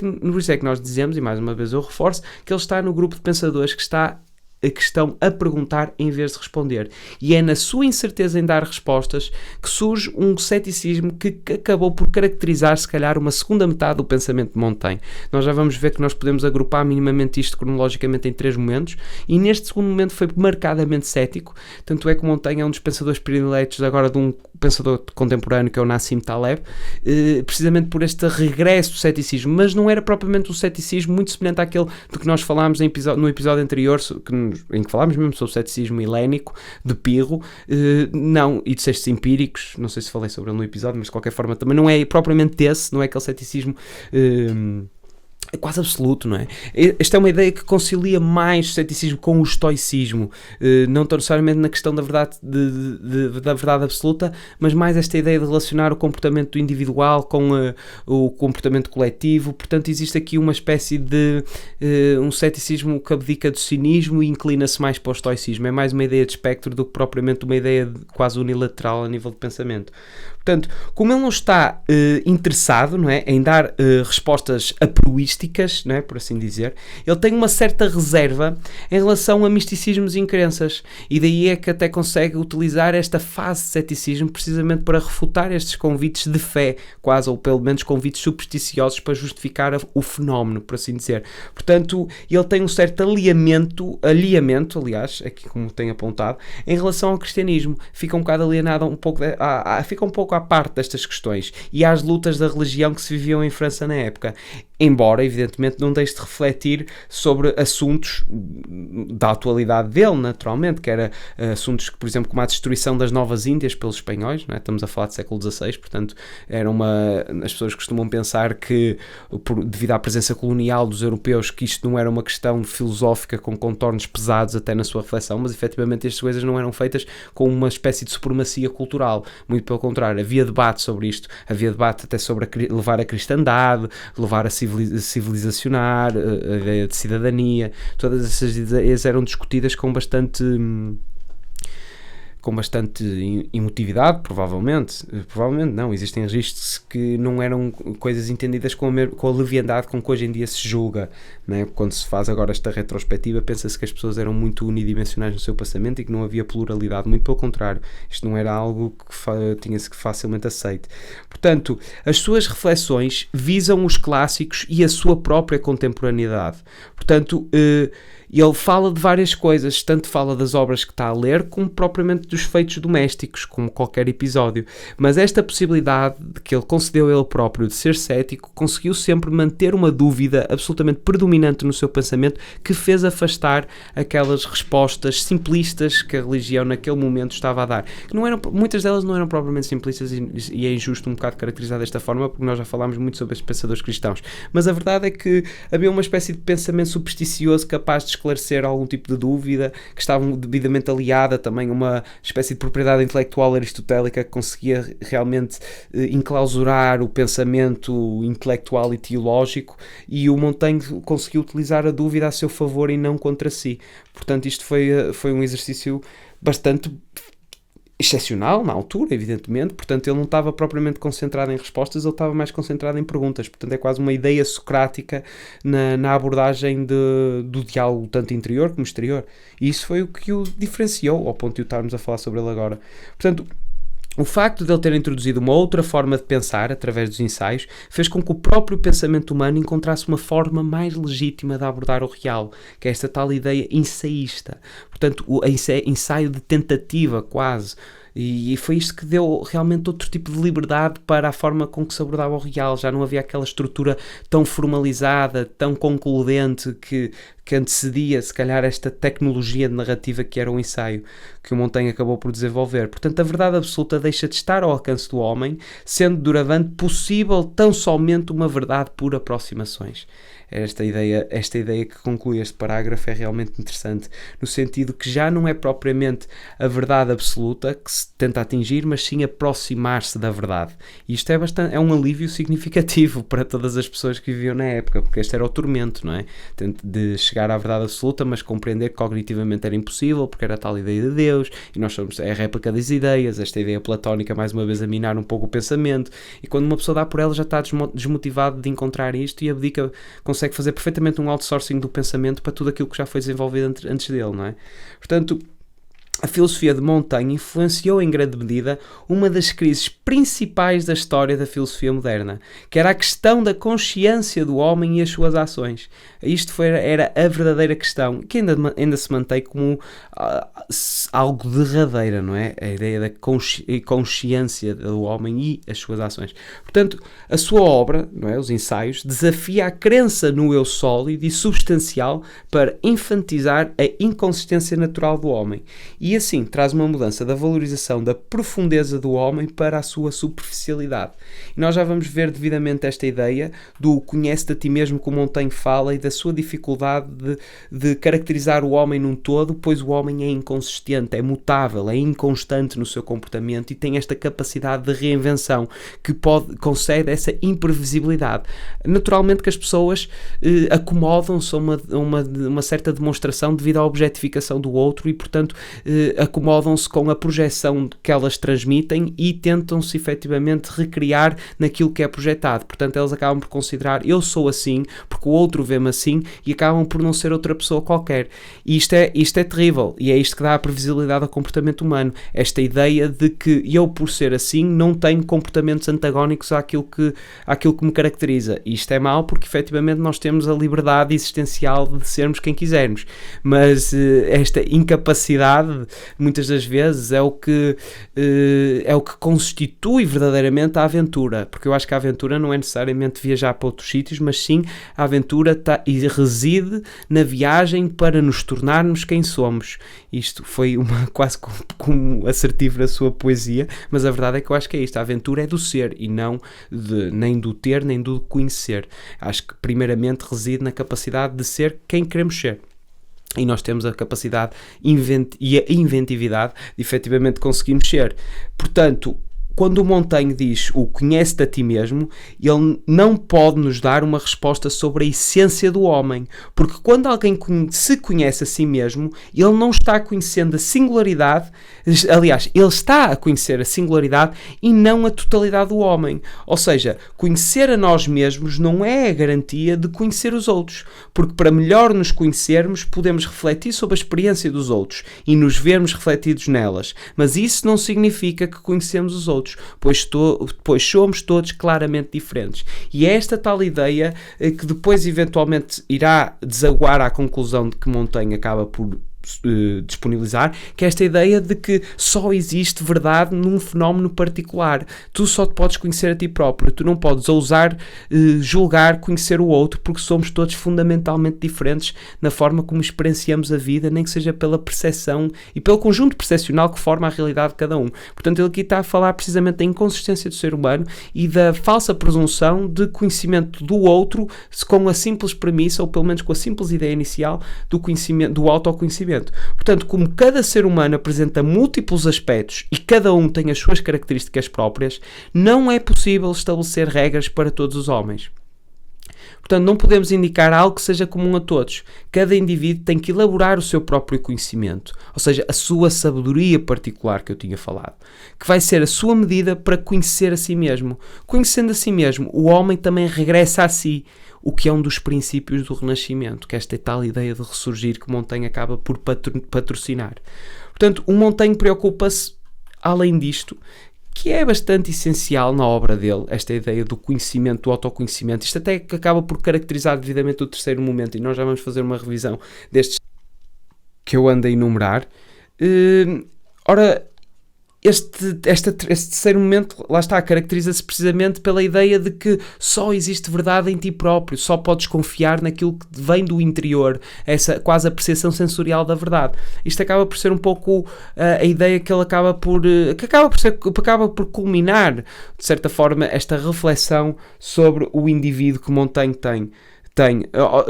que nós dizemos, e mais uma vez eu reforço, que ele está no grupo de pensadores que estão a perguntar em vez de responder. E é na sua incerteza em dar respostas que surge um ceticismo que acabou por caracterizar, se calhar, uma segunda metade do pensamento de Montaigne. Nós já vamos ver que nós podemos agrupar minimamente isto cronologicamente em 3 momentos, e neste segundo momento foi marcadamente cético, tanto é que Montaigne é um dos pensadores prediletos agora de um pensador contemporâneo que é o Nassim Taleb, precisamente por este regresso do ceticismo, mas não era propriamente um ceticismo muito semelhante àquele de que nós falámos no episódio anterior, em que falámos mesmo sobre o ceticismo helénico, de Pirro, não, e de textos empíricos, não sei se falei sobre ele no episódio, mas de qualquer forma também não é propriamente esse, não é aquele ceticismo quase absoluto, não é? Esta é uma ideia que concilia mais o ceticismo com o estoicismo, não tão necessariamente na questão da verdade, da verdade absoluta, mas mais esta ideia de relacionar o comportamento individual com o comportamento coletivo. Portanto, existe aqui uma espécie de um ceticismo que abdica do cinismo e inclina-se mais para o estoicismo. É mais uma ideia de espectro do que propriamente uma ideia quase unilateral a nível de pensamento. Portanto, como ele não está interessado, não é, em dar respostas aproísticas, não é, por assim dizer, ele tem uma certa reserva em relação a misticismos e crenças, e daí é que até consegue utilizar esta fase de ceticismo precisamente para refutar estes convites de fé, quase, ou pelo menos convites supersticiosos para justificar o fenómeno, por assim dizer. Portanto, ele tem um certo alinhamento, aliás, aqui como tem apontado, em relação ao cristianismo. Fica um bocado alienado, fica um pouco à parte destas questões e às lutas da religião que se viviam em França na época, embora evidentemente não deixe de refletir sobre assuntos da atualidade dele, naturalmente, que era assuntos, por exemplo, como a destruição das Novas Índias pelos espanhóis, não é? Estamos a falar de século XVI, portanto as pessoas costumam pensar que devido à presença colonial dos europeus que isto não era uma questão filosófica com contornos pesados até na sua reflexão, mas efetivamente estas coisas não eram feitas com uma espécie de supremacia cultural, muito pelo contrário, havia debate sobre isto, havia debate até sobre levar a cristandade, levar a civilizacionar, a ideia de cidadania, todas essas ideias eram discutidas com bastante com bastante emotividade, provavelmente não, existem registros que não eram coisas entendidas com a leviandade com que hoje em dia se julga, né? Quando se faz agora esta retrospectiva, pensa-se que as pessoas eram muito unidimensionais no seu pensamento e que não havia pluralidade, muito pelo contrário, isto não era algo que tinha-se que facilmente aceite. Portanto, as suas reflexões visam os clássicos e a sua própria contemporaneidade. Portanto, ele fala de várias coisas, tanto fala das obras que está a ler, como propriamente dos feitos domésticos, como qualquer episódio. Mas esta possibilidade que ele concedeu a ele próprio de ser cético, conseguiu sempre manter uma dúvida absolutamente predominante no seu pensamento, que fez afastar aquelas respostas simplistas que a religião naquele momento estava a dar. Que não eram, muitas delas não eram propriamente simplistas, e é injusto um bocado caracterizar desta forma, porque nós já falámos muito sobre os pensadores cristãos. Mas a verdade é que havia uma espécie de pensamento supersticioso capaz de esclarecer algum tipo de dúvida, que estava devidamente aliada também a uma espécie de propriedade intelectual aristotélica que conseguia realmente enclausurar o pensamento intelectual e teológico, e o Montaigne conseguiu utilizar a dúvida a seu favor e não contra si. Portanto, isto foi um exercício bastante excepcional na altura, evidentemente. Portanto, ele não estava propriamente concentrado em respostas, ele estava mais concentrado em perguntas. Portanto, é quase uma ideia socrática na abordagem do diálogo, tanto interior como exterior. E isso foi o que o diferenciou, ao ponto de estarmos a falar sobre ele agora. Portanto, o facto de ele ter introduzido uma outra forma de pensar através dos ensaios fez com que o próprio pensamento humano encontrasse uma forma mais legítima de abordar o real, que é esta tal ideia ensaísta. Portanto, o ensaio de tentativa quase. E foi isto que deu realmente outro tipo de liberdade para a forma com que se abordava o real. Já não havia aquela estrutura tão formalizada, tão concludente que antecedia, se calhar, esta tecnologia de narrativa que era o ensaio, que o Montaigne acabou por desenvolver. Portanto, a verdade absoluta deixa de estar ao alcance do homem, sendo doravante possível tão somente uma verdade por aproximações. Esta ideia que conclui este parágrafo é realmente interessante, no sentido que já não é propriamente a verdade absoluta que se tenta atingir, mas sim aproximar-se da verdade. E isto é um alívio significativo para todas as pessoas que viviam na época, porque este era o tormento, não é? De chegar à verdade absoluta, mas compreender que cognitivamente era impossível, porque era a tal ideia de Deus, e nós somos a réplica das ideias, esta ideia platónica mais uma vez a minar um pouco o pensamento, e quando uma pessoa dá por ela já está desmotivado de encontrar isto e abdica, consegue fazer perfeitamente um outsourcing do pensamento para tudo aquilo que já foi desenvolvido antes dele, não é? Portanto, a filosofia de Montaigne influenciou em grande medida uma das crises principais da história da filosofia moderna, que era a questão da consciência do homem e as suas ações. Isto era a verdadeira questão, que ainda se mantém como algo derradeira, não é? A ideia da consciência do homem e as suas ações. Portanto, a sua obra, não é? Os ensaios, desafia a crença no eu sólido e substancial para infantizar a inconsistência natural do homem. E assim traz uma mudança da valorização da profundeza do homem para a sua superficialidade. E nós já vamos ver devidamente esta ideia do conhece-te a ti mesmo que o Montaigne fala, e da sua dificuldade de caracterizar o homem num todo, pois o homem é inconsistente, é mutável, é inconstante no seu comportamento e tem esta capacidade de reinvenção que concede essa imprevisibilidade. Naturalmente que as pessoas acomodam-se a uma certa demonstração devido à objetificação do outro e, portanto, acomodam-se com a projeção que elas transmitem e tentam-se efetivamente recriar naquilo que é projetado. Portanto, elas acabam por considerar eu sou assim porque o outro vê-me assim e acabam por não ser outra pessoa qualquer. E isto é terrível e é isto que dá a previsibilidade ao comportamento humano. Esta ideia de que eu, por ser assim, não tenho comportamentos antagónicos àquilo que me caracteriza. E isto é mau porque efetivamente nós temos a liberdade existencial de sermos quem quisermos. Mas esta incapacidade muitas das vezes é o que constitui verdadeiramente a aventura, porque eu acho que a aventura não é necessariamente viajar para outros sítios, mas sim a aventura reside na viagem para nos tornarmos quem somos. Isto foi quase como assertivo na sua poesia, mas a verdade é que eu acho que é isto, a aventura é do ser e não nem do ter nem do conhecer. Acho que primeiramente reside na capacidade de ser quem queremos ser. E nós temos a capacidade e a inventividade de efetivamente conseguirmos ser. Portanto, quando o Montaigne diz o conhece-te a ti mesmo, ele não pode nos dar uma resposta sobre a essência do homem, porque quando alguém se conhece a si mesmo, ele não está conhecendo a singularidade, aliás, ele está a conhecer a singularidade e não a totalidade do homem. Ou seja, conhecer a nós mesmos não é a garantia de conhecer os outros, porque para melhor nos conhecermos, podemos refletir sobre a experiência dos outros e nos vermos refletidos nelas, mas isso não significa que conhecemos os outros, pois somos todos claramente diferentes. E é esta tal ideia que depois eventualmente irá desaguar à conclusão de que Montaigne acaba por disponibilizar, que é esta ideia de que só existe verdade num fenómeno particular. Tu só te podes conhecer a ti próprio, tu não podes ousar julgar, conhecer o outro, porque somos todos fundamentalmente diferentes na forma como experienciamos a vida, nem que seja pela percepção e pelo conjunto percepcional que forma a realidade de cada um. Portanto, ele aqui está a falar precisamente da inconsistência do ser humano e da falsa presunção de conhecimento do outro com a simples premissa, ou pelo menos com a simples ideia inicial do conhecimento, do autoconhecimento. Portanto, como cada ser humano apresenta múltiplos aspectos e cada um tem as suas características próprias, não é possível estabelecer regras para todos os homens. Portanto, não podemos indicar algo que seja comum a todos. Cada indivíduo tem que elaborar o seu próprio conhecimento, ou seja, a sua sabedoria particular que eu tinha falado, que vai ser a sua medida para conhecer a si mesmo. Conhecendo a si mesmo, o homem também regressa a si, o que é um dos princípios do Renascimento, que é esta tal ideia de ressurgir que Montaigne acaba por patrocinar. Portanto, o Montaigne preocupa-se, além disto, que é bastante essencial na obra dele, esta ideia do conhecimento, do autoconhecimento. Isto até que acaba por caracterizar devidamente o terceiro momento, e nós já vamos fazer uma revisão destes que eu ando a enumerar. Ora, este terceiro momento, lá está, caracteriza-se precisamente pela ideia de que só existe verdade em ti próprio, só podes confiar naquilo que vem do interior, essa quase a percepção sensorial da verdade. Isto acaba por ser um pouco a ideia que ele acaba por culminar, de certa forma, esta reflexão sobre o indivíduo que Montaigne tem.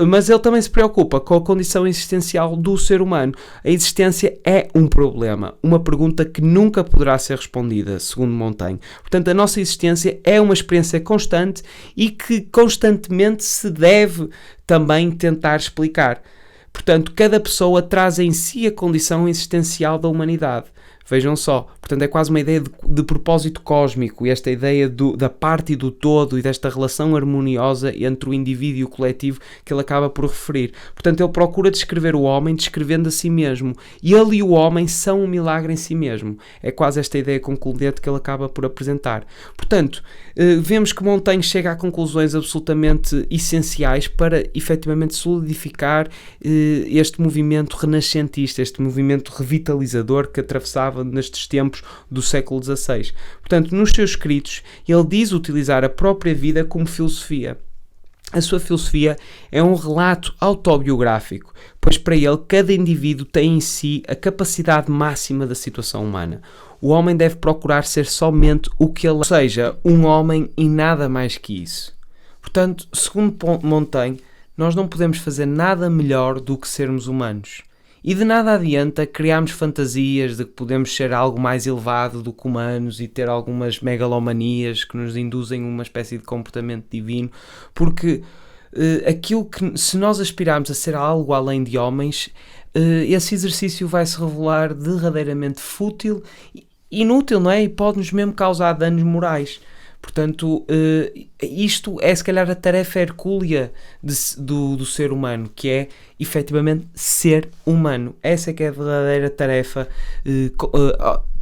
Mas ele também se preocupa com a condição existencial do ser humano. A existência é um problema, uma pergunta que nunca poderá ser respondida, segundo Montaigne. Portanto, a nossa existência é uma experiência constante e que constantemente se deve também tentar explicar. Portanto, cada pessoa traz em si a condição existencial da humanidade. Vejam só, portanto é quase uma ideia de propósito cósmico, e esta ideia da parte e do todo e desta relação harmoniosa entre o indivíduo e o coletivo que ele acaba por referir. Portanto, ele procura descrever o homem descrevendo a si mesmo, e ele e o homem são um milagre em si mesmo. É quase esta ideia concludente que ele acaba por apresentar. Portanto, vemos que Montaigne chega a conclusões absolutamente essenciais para efetivamente solidificar este movimento renascentista, este movimento revitalizador que atravessava nestes tempos do século XVI. Portanto, nos seus escritos, ele diz utilizar a própria vida como filosofia. A sua filosofia é um relato autobiográfico, pois para ele cada indivíduo tem em si a capacidade máxima da situação humana. O homem deve procurar ser somente o que ele é, ou seja, um homem e nada mais que isso. Portanto, segundo Montaigne, nós não podemos fazer nada melhor do que sermos humanos. E de nada adianta criarmos fantasias de que podemos ser algo mais elevado do que humanos e ter algumas megalomanias que nos induzem a uma espécie de comportamento divino, porque aquilo que, se nós aspirarmos a ser algo além de homens, esse exercício vai se revelar derradeiramente fútil, inútil, não é? E pode-nos mesmo causar danos morais. Portanto, isto é se calhar a tarefa hercúlea do ser humano, que é efetivamente ser humano. Essa é que é a verdadeira tarefa,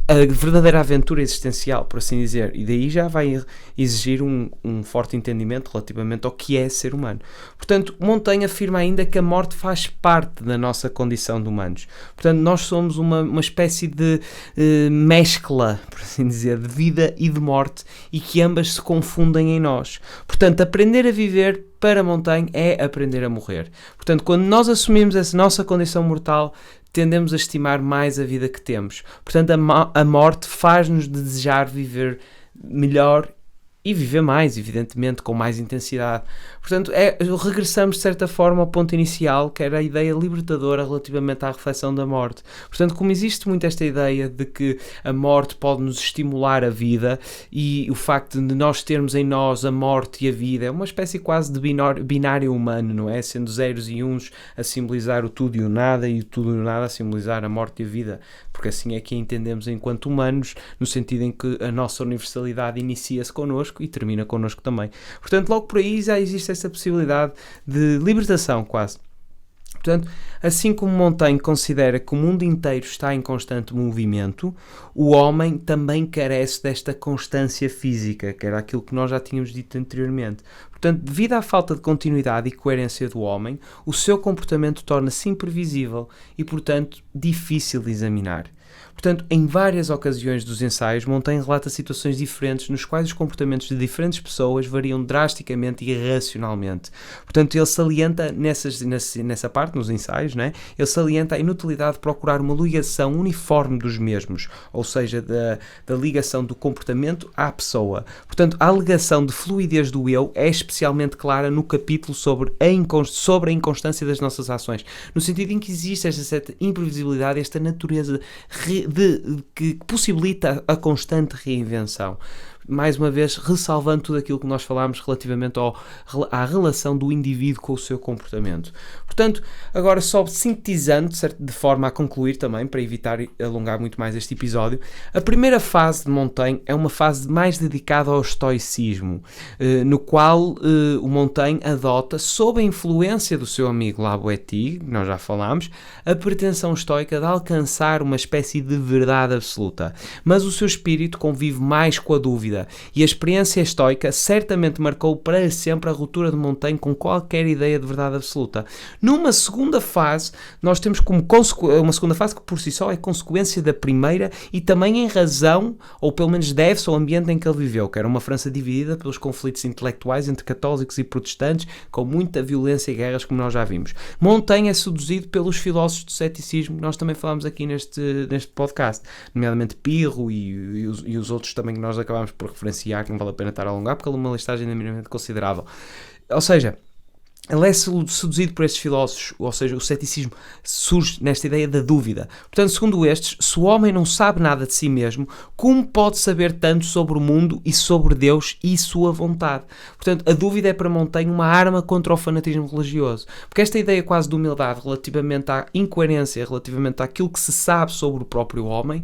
a verdadeira aventura existencial, por assim dizer. E daí já vai exigir um forte entendimento relativamente ao que é ser humano. Portanto, Montaigne afirma ainda que a morte faz parte da nossa condição de humanos. Portanto, nós somos uma espécie de mescla, por assim dizer, de vida e de morte, e que ambas se confundem em nós. Portanto, aprender a viver para Montaigne é aprender a morrer. Portanto, quando nós assumimos essa nossa condição mortal, tendemos a estimar mais a vida que temos. Portanto, a morte faz-nos desejar viver melhor e viver mais, evidentemente, com mais intensidade. Portanto, regressamos de certa forma ao ponto inicial, que era a ideia libertadora relativamente à reflexão da morte. Portanto, como existe muito esta ideia de que a morte pode nos estimular a vida, e o facto de nós termos em nós a morte e a vida é uma espécie quase de binário humano, não é? Sendo zeros e uns a simbolizar o tudo e o nada, e o tudo e o nada a simbolizar a morte e a vida, porque assim é que a entendemos enquanto humanos, no sentido em que a nossa universalidade inicia-se connosco e termina connosco também. Portanto, logo por aí já existe essa possibilidade de libertação quase. Portanto, assim como Montaigne considera que o mundo inteiro está em constante movimento, o homem também carece desta constância física, que era aquilo que nós já tínhamos dito anteriormente. Portanto, devido à falta de continuidade e coerência do homem, o seu comportamento torna-se imprevisível e, portanto, difícil de examinar. Portanto, em várias ocasiões dos ensaios, Montaigne relata situações diferentes nos quais os comportamentos de diferentes pessoas variam drasticamente e irracionalmente. Portanto, ele salienta nessa parte, nos ensaios, né? Ele salienta a inutilidade de procurar uma ligação uniforme dos mesmos, ou seja, da ligação do comportamento à pessoa. Portanto, a alegação de fluidez do eu é especialmente clara no capítulo sobre a inconstância das nossas ações, no sentido em que existe esta certa imprevisibilidade, esta natureza que possibilita a constante reinvenção. Mais uma vez, ressalvando tudo aquilo que nós falámos relativamente à relação do indivíduo com o seu comportamento. Portanto, agora só sintetizando, certo, de forma a concluir também, para evitar alongar muito mais este episódio, a primeira fase de Montaigne é uma fase mais dedicada ao estoicismo, no qual o Montaigne adota, sob a influência do seu amigo La Boétie, que nós já falámos, a pretensão estoica de alcançar uma espécie de verdade absoluta. Mas o seu espírito convive mais com a dúvida, e a experiência estoica certamente marcou para sempre a ruptura de Montaigne com qualquer ideia de verdade absoluta. Numa segunda fase, nós temos como uma segunda fase que por si só é consequência da primeira e também em razão, ou pelo menos deve-se ao ambiente em que ele viveu, que era uma França dividida pelos conflitos intelectuais entre católicos e protestantes, com muita violência e guerras, como nós já vimos. Montaigne é seduzido pelos filósofos do ceticismo, que nós também falámos aqui neste podcast, nomeadamente Pirro e os outros também que nós acabámos por referenciar, que não vale a pena estar a alongar, porque é uma listagem minimamente considerável. Ou seja, ele é seduzido por estes filósofos, ou seja, o ceticismo surge nesta ideia da dúvida. Portanto, segundo estes, se o homem não sabe nada de si mesmo, como pode saber tanto sobre o mundo e sobre Deus e sua vontade? Portanto, a dúvida é para Montaigne uma arma contra o fanatismo religioso. Porque esta ideia quase de humildade relativamente à incoerência, relativamente àquilo que se sabe sobre o próprio homem,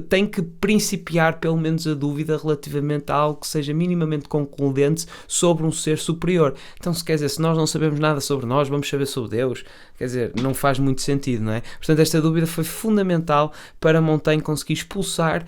tem que principiar pelo menos a dúvida relativamente a algo que seja minimamente concludente sobre um ser superior. Então, se quer dizer, se nós não sabemos nada sobre nós, vamos saber sobre Deus? Quer dizer, não faz muito sentido, não é? Portanto, esta dúvida foi fundamental para Montaigne conseguir expulsar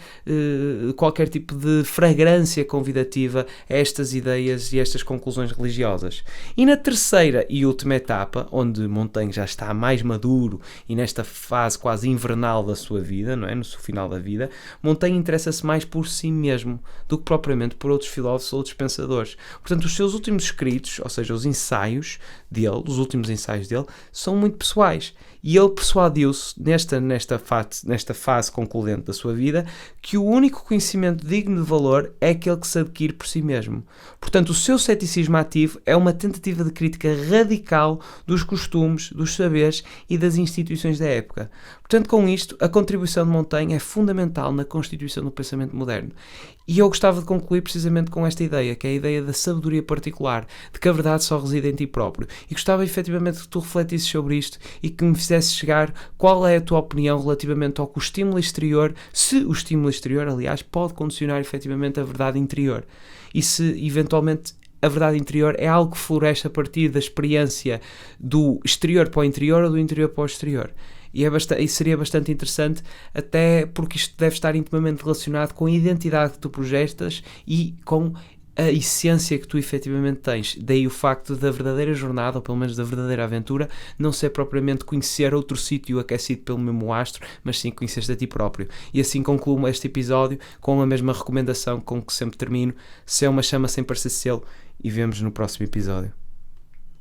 qualquer tipo de fragrância convidativa a estas ideias e estas conclusões religiosas. E na terceira e última etapa, onde Montaigne já está mais maduro e nesta fase quase invernal da sua vida, não é? No seu final da vida, Montaigne interessa-se mais por si mesmo do que propriamente por outros filósofos ou outros pensadores. Portanto, os seus últimos escritos, ou seja, os ensaios dele, os últimos ensaios dele, são muito pessoais. E ele persuadiu-se, nesta fase concludente da sua vida, que o único conhecimento digno de valor é aquele que se adquire por si mesmo. Portanto, o seu ceticismo ativo é uma tentativa de crítica radical dos costumes, dos saberes e das instituições da época. Portanto, com isto, a contribuição de Montaigne é fundamental na constituição do pensamento moderno. E eu gostava de concluir precisamente com esta ideia, que é a ideia da sabedoria particular, de que a verdade só reside em ti próprio. E gostava efetivamente que tu refletisses sobre isto e que me fizesse chegar qual é a tua opinião relativamente ao que o estímulo exterior, se o estímulo exterior, aliás, pode condicionar efetivamente a verdade interior. E se, eventualmente, a verdade interior é algo que floresce a partir da experiência do exterior para o interior ou do interior para o exterior. E seria bastante interessante, até porque isto deve estar intimamente relacionado com a identidade que tu projetas e com a essência que tu efetivamente tens. Daí o facto da verdadeira jornada, ou pelo menos da verdadeira aventura, não ser propriamente conhecer outro sítio aquecido pelo mesmo astro, mas sim conhecer-te a ti próprio. E assim concluo este episódio com a mesma recomendação com que sempre termino: se é uma chama sem parecer selo, e vemos no próximo episódio.